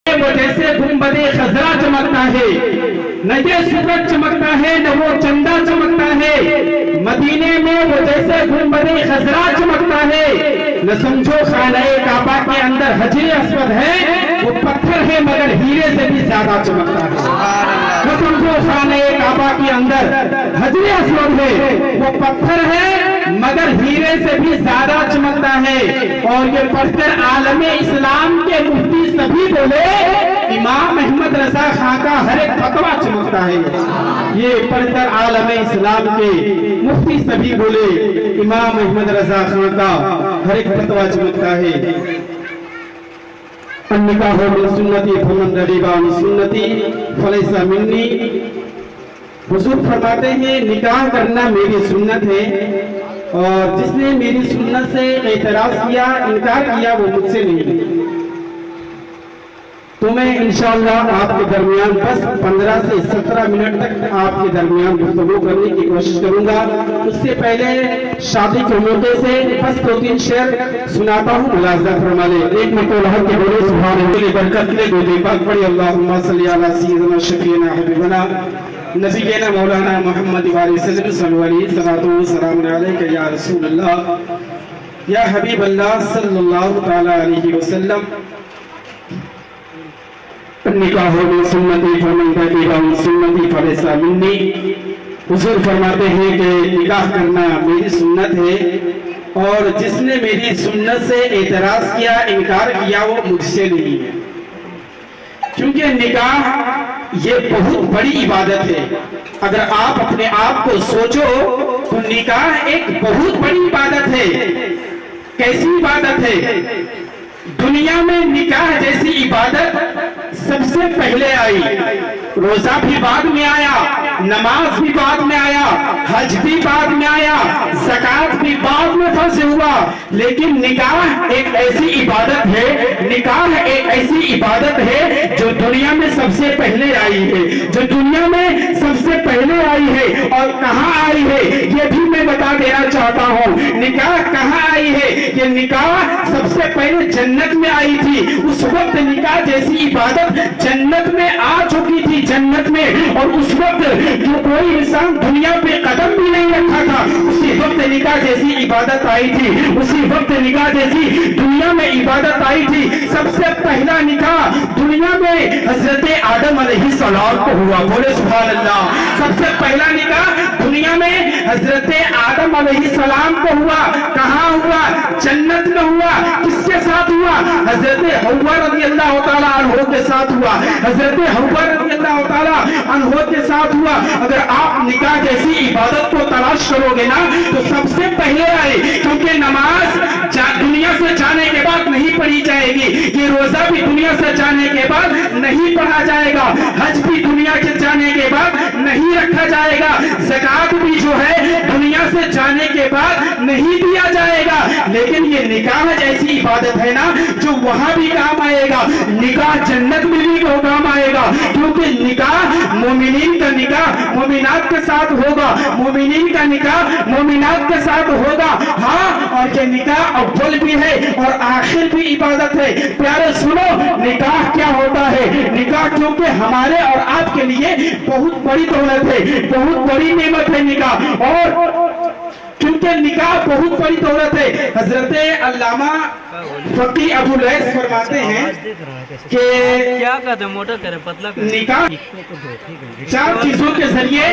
وہ جیسے گنبد خضرا چمکتا ہے، نہ یہ سورج چمکتا ہے نہ وہ چندہ چمکتا ہے، مدینے میں وہ جیسے گنبد خضرا چمکتا ہے، نہ سمجھو خانہ کعبہ کے اندر حجر اسود ہے، وہ پتھر ہے مگر ہیرے سے بھی زیادہ چمکتا ہے۔ نہ سمجھو خانہ کعبہ کے اندر حجر اسود ہے، وہ پتھر ہے مگر ہیرے سے بھی زیادہ چمکتا ہے۔ اور یہ پڑھ کر عالم اسلام کے مفتی سبھی بولے امام احمد رضا خان کا ہر ایک فتویٰ چمکتا ہے۔ یہ پڑھ کر عالم اسلام کے مفتی سبھی بولے امام احمد رضا خان کا ہر ایک فتویٰ چمکتا ہے۔ النکاح من سنتی فمن رغب عن سنتی فلیس منی۔ حضور فرماتے ہیں نکاح کرنا میری سنت ہے، اور جس نے میری سنت سے اعتراض کیا، انکار کیا، وہ مجھ سے نہیں۔ تو میں انشاءاللہ آپ کے درمیان بس 15 سے 17 منٹ تک آپ کے درمیان گفتگو کرنے کی کوشش کروں گا۔ اس سے پہلے شادی کے موقع سے بس 2-3 شعر سناتا ہوں، ملاحظہ فرما لیں۔ ایک مرتبہ لہر کے بولے سبحان اللہ، برکت لے گودے پاک پڑھی اللہم صلی علی سیدنا شفیعنا حبیبنا نبینا مولانا محمد وآلہ وسلم صلی اللہ وسلم علیکہ یا رسول اللہ یا حبیب اللہ صلی اللہ تعالی علیہ وسلم۔ نکاح من سنتی فمن رغب عن سنتی فلیس منی۔ حضور فرماتے ہیں کہ نکاح کرنا میری سنت ہے، اور جس نے میری سنت سے اعتراض کیا، انکار کیا، وہ مجھ سے نہیں ہے۔ کیونکہ نکاح یہ بہت بڑی عبادت ہے۔ اگر آپ اپنے آپ کو سوچو تو نکاح ایک بہت بڑی عبادت ہے۔ کیسی عبادت ہے؟ دنیا میں نکاح جیسی عبادت سب سے پہلے آئی۔ روزہ بھی بعد میں آیا، نماز بھی بعد میں آیا، حج بھی بعد میں آیا، زکوٰۃ بھی بعد میں فرض ہوا، لیکن نکاح ایک ایسی عبادت ہے، نکاح ایک ایسی عبادت ہے جو دنیا میں سب سے پہلے آئی ہے، جو دنیا میں سب سے پہلے آئی ہے۔ اور کہاں آئی ہے یہ بھی میں بتا دینا چاہتا ہوں۔ نکاح کہاں آئی ہے؟ یہ نکاح سب سے پہلے جنت میں آئی تھی۔ اس وقت نکاح جیسی عبادت جنت میں آ چکی تھی، جنت میں، اور اس وقت جو کوئی انسان دنیا پہ قدم بھی نہیں رکھا تھا، اسی وقت نکاح جیسی عبادت آئی تھی، اسی وقت نکاح جیسی دنیا میں عبادت آئی تھی۔ سب سے پہلا نکاح دنیا میں حضرت آدم علیہ السلام کو ہوا، بولے سبحان اللہ۔ سب سے پہلا نکاح دنیا میں حضرت آدم علیہ السلام کو ہوا۔ کہاں ہوا؟ جنت میں ہوا۔ کس کے ساتھ ہوا؟ حضرت حوا رضی اللہ تعالیٰ عنہ کے ساتھ ہوا، حضرت حوا رضی اللہ تعالیٰ عنہ کے ساتھ ہوا۔ اگر آپ نکاح جیسی عبادت کو تلاش کرو گے نا تو سب سے پہلے آئے، کیونکہ نماز دنیا سے جانے کے بعد نہیں پڑھی جائے گی، یہ روزہ بھی دنیا سے جانے کے بعد نہیں پڑھا جائے گا، حج بھی دنیا کے جانے کے بعد نہیں رکھا جائے گا، زکوٰۃ بھی جو ہے دنیا سے جانے کے بعد نہیں دیا جائے گا۔ لیکن یہ نکاح جیسی عبادت ہے نا جو وہاں بھی کام آئے گا، نکاح جنت میں بھی کام آئے گا، کیونکہ نکاح مومنین کا نکاح مومنات کے ساتھ ہوگا، مومنین کا نکاح مومنات کے ساتھ ہوگا۔ ہاں، اور یہ نکاح اول بھی ہے اور آخر بھی عبادت ہے۔ پیارے سنو، نکاح کیا ہوتا ہے؟ نکاح کیونکہ ہمارے اور آپ کے لیے بہت بڑی دولت ہے، بہت بڑی نعمت ہے نکاح، اور کیونکہ نکاح بہت بڑی دولت ہے۔ حضرت علامہ فقی ابو لیث فرماتے ہیں کہ نکاح 4 چیزوں کے ذریعے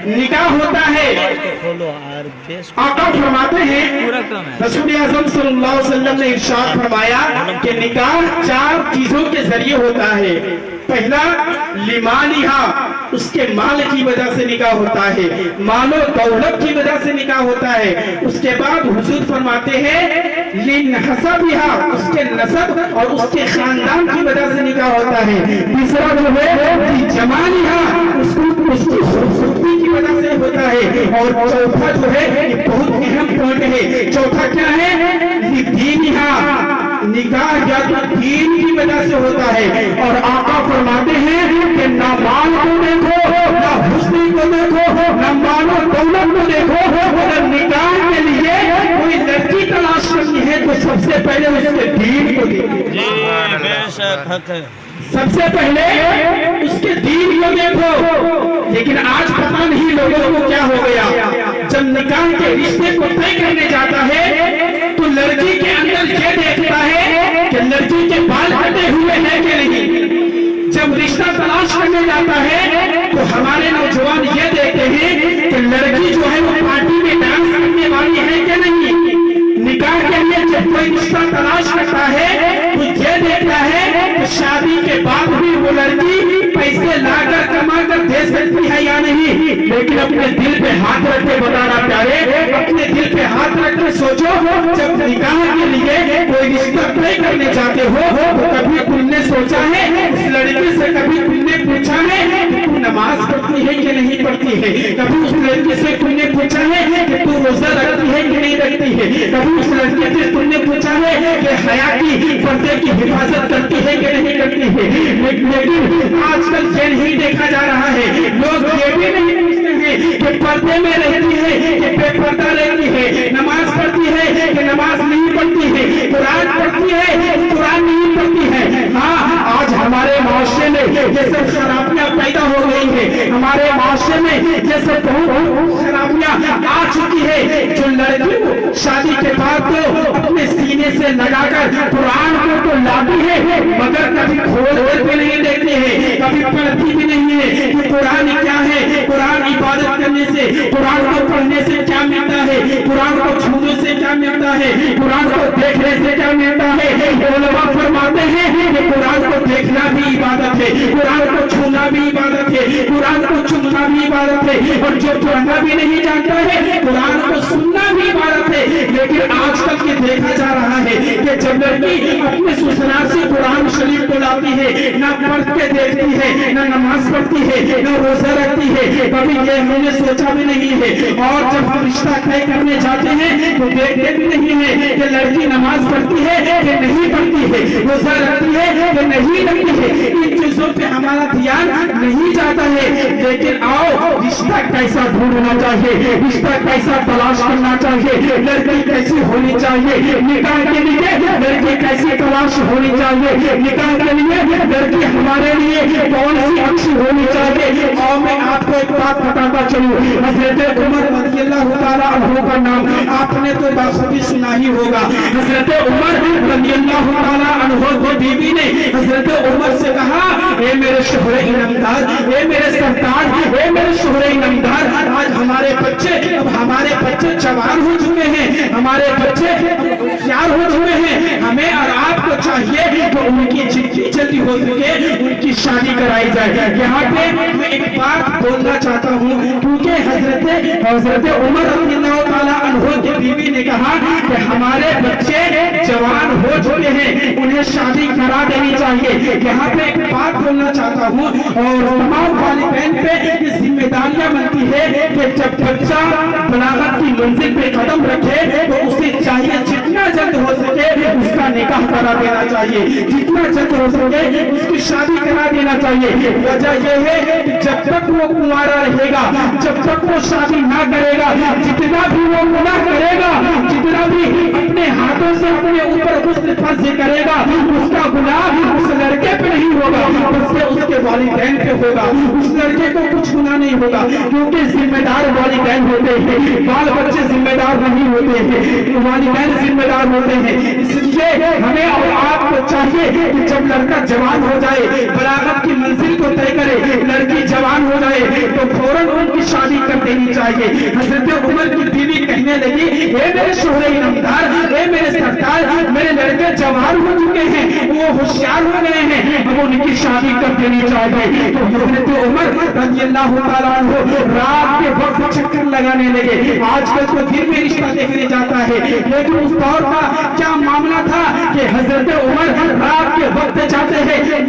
نکاح ہوتا ہے۔ آقا فرماتے ہیں، رسول اعظم صلی اللہ علیہ وسلم نے ارشاد فرمایا کہ نکاح 4 چیزوں کے ذریعے ہوتا ہے۔ پہلا لمالہا، اس کے مال کی وجہ سے نکاح ہوتا ہے، مال و دولت کی وجہ سے نکاح ہوتا ہے۔ اس کے بعد حضور فرماتے ہیں لنحسبہا، اس کے نسب اور اس کے خاندان کی وجہ سے نکاح ہوتا ہے۔ تیسرا جو ہے جمالہا، اس کی خوبصورتی کی وجہ سے ہوتا ہے، اور چوتھا جو ہے یہ بہت اہم پوائنٹ ہے، چوتھا کیا ہے؟ دینہا، نکاح یا تو دین کی وجہ سے ہوتا ہے۔ اور آقا فرماتے ہیں کہ نہ مال کو دیکھو، نہ حسن کو دیکھو، نہ مال و دولت کو دیکھو، اگر نکاح کے لیے کوئی لڑکی تلاش کرنی ہے تو سب سے پہلے اس کے دین کو دیکھو، سب سے پہلے اس کے دین کو دیکھو۔ لیکن آج پتہ نہیں لوگوں کو کیا ہو گیا، جب نکاح کے رشتے کو طے کرنے جاتا ہے تو لڑکی کے اندر یہ دیکھتا ہے کہ لڑکی کے بال کٹے ہوئے ہیں کہ نہیں۔ جب رشتہ تلاش کرنے جاتا ہے تو ہمارے نوجوان یہ دیکھتے ہیں کہ لڑکی جو ہے وہ پارٹی میں ڈانس کرنے والی ہے کہ نہیں۔ نکاح کے لیے جب کوئی رشتہ تلاش کرتا ہے تو یہ دیکھتا ہے کہ شادی کے بعد بھی وہ لڑکی پیسے لا کر کما کر دے سکتی ہے یا نہیں۔ لیکن اپنے دل پہ ہاتھ رکھ کے بتانا پیارے، اپنے دل پہ ہاتھ رکھ کے سوچو، جب نکاح کے لیے کوئی رشتہ طے کرنے جاتے ہو تو کبھی تم نے سوچا ہے، اس لڑکی سے کبھی تم نے پوچھا ہے کہ تو نماز پڑھتی ہے کہ نہیں پڑھتی ہے؟ کبھی اس لڑکی سے تم نے پوچھا ہے کہ تو روزہ رکھتی ہے کہ نہیں رکھتی ہے؟ کبھی اس لڑکی سے تم نے پوچھا ہے کہ حیا کی پردے کی حفاظت کرتی ہے کہ نہیں کرتی ہے؟ لیکن آج کل یہ نہیں دیکھا جا رہا ہے، لوگ یہ بھی نہیں پوچھتے ہیں کہ پردے میں رہتی ہے کہ بے پردہ رہتی ہے، نماز پڑھتی ہے کہ نماز نہیں پڑھتی ہے، قرآن پڑھتی ہے کہ قرآن نہیں پڑھتی ہے۔ ہاں، آج ہمارے معاشرے میں یہ سب خرابیاں پیدا ہو گئی ہیں، ہمارے معاشرے میں یہ سب بہت خرابیاں آ چکی ہے۔ جو لڑکی شادی کے بعد تو اپنے سینے سے لگا کر قرآن کو تو لاتی ہے مگر کبھی کھول کر بھی نہیں دیکھتی ہے، کبھی پڑھتی بھی نہیں ہے کہ قرآن کیا ہے، قرآن عبادت کرنے سے، قرآن کو پڑھنے سے کیا ملتا ہے، قرآن کو چھونے سے کیا ملتا ہے، قرآن کو دیکھنے سے کیا ملتا ہے۔ علماء فرماتے ہیں کہ قرآن کو دیکھنا بھی عبادت ہے، قرآن کو چھونا بھی عبادت ہے، قرآن کو چومنا بھی عبادت ہے، اور جو پڑھنا بھی نہیں جانتا ہے قرآن کو سننا بھی عبادت ہے۔ لیکن آج کل یہ دیکھا جا رہا ہے کہ جب لڑکی اپنے سسرال سے قرآن شریف کو لاتی ہے، نہ پڑھ کے دیکھتی ہے، نہ نماز پڑھتی ہے، نہ روزہ رکھتی ہے، کبھی یہ ہم نے سوچا بھی نہیں ہے۔ اور جب ہم رشتہ طے کرنے جاتے ہیں تو دیکھتے بھی نہیں ہے کہ لڑکی نماز پڑھتی ہے کہ نہیں پڑھتی ہے، روزہ رکھتی ہے کہ نہیں رکھتی ہے، ان چیزوں پہ ہمارا دھیان نہیں جاتا ہے۔ لیکن آؤ، رشتہ کیسا ڈھونڈنا چاہیے، رشتہ کیسا تلاش کرنا چاہیے، لڑکی کیسی ہونی چاہیے، نکاح کے لیے لڑکی کیسی تلاش ہونی چاہیے، نکاح کے لیے لڑکی ہمارے لیے کون سی اچھی ہونی چاہیے۔ اور میں آپ کو ایک بات بتاتا چلوں، حضرت عمر رضی اللہ تعالیٰ عنہ کا نام آپ نے تو بخوبی سنا ہی ہوگا۔ حضرت عمر رضی اللہ تعالیٰ عنہ کی بیوی نے حضرت عمر سے کہا، اے میرے شوہر انعامدار، اے میرے سردار، اے میرے شوہر انعامدار، آج ہمارے بچے جوان ہو چکے ہیں، ہمارے بچے ہوشیار ہو چکے ہیں، ہمیں اور آپ کو چاہیے کہ ان کی جتنی جلدی ہو سکے ان کی شادی کرائی جائے۔ یہاں پہ میں ایک بات بولنا چاہتا ہوں، کیونکہ حضرت عمر رضی اللہ تعالیٰ عنہ کی بیوی نے کہا کہ ہمارے بچے جوان ہو چکے ہیں، انہیں شادی کرا دینی چاہیے۔ یہاں پہ ایک بات بولنا چاہتا ہوں، اور تمام والدین پہ یہ ذمہ داریاں بنتی ہے کہ جب بچہ بلاغت کی منزل پہ قدم رکھے تو اسے چاہیے جتنا جلد ہو سکے اس کا نکاح کرا دینا چاہیے، جتنا جلد ہو سکے اس کی شادی کرا دینا چاہیے۔ وجہ یہ ہے کہ جب تک وہ کنوارا رہے گا، جب تک وہ شادی نہ کرے گا، جتنا بھی وہ گناہ کرے گا، جتنا بھی اپنے ہاتھوں سے اپنے اوپر غسل فرض کرے گا، اس کا گناہ اس لڑکے پہ نہیں ہوگا، بلکہ اس کے والدین پہ ہوگا۔ اس لڑکے کو کچھ گناہ نہیں ہوگا، کیونکہ ذمہ دار والدین ہوتے ہیں، بال بچے ذمہ دار نہیں ہوتے ہیں، والدین ذمہ دار ہوتے ہیں۔ اس لیے ہمیں اور آپ کو چاہیے کہ جب لڑکا جوان ہو جائے، بلاغت کی منزل کو طے کرے، لڑکی جوان ہو جائے تو فوراً ان کی شادی کر دینی چاہیے۔ حضرت عمر کی بیوی کہنے لگی، اے میرے شوہر انعامدار، اے میرے سردار، میرے لڑکے جوان ہو چکے ہیں، وہ ہوشیار ہو گئے ہیں، اب ان کی شادی کر دینی چاہیے۔ تو حضرت عمر رضی اللہ تعالیٰ عنہ رات کے وقت چکر لگانے لگے۔ آج کل تو دن میں رشتہ دیکھنے جاتا ہے، لیکن اس دور کا کیا معاملہ تھا کہ حضرت عمر رات کے وقت جاتے ہیں،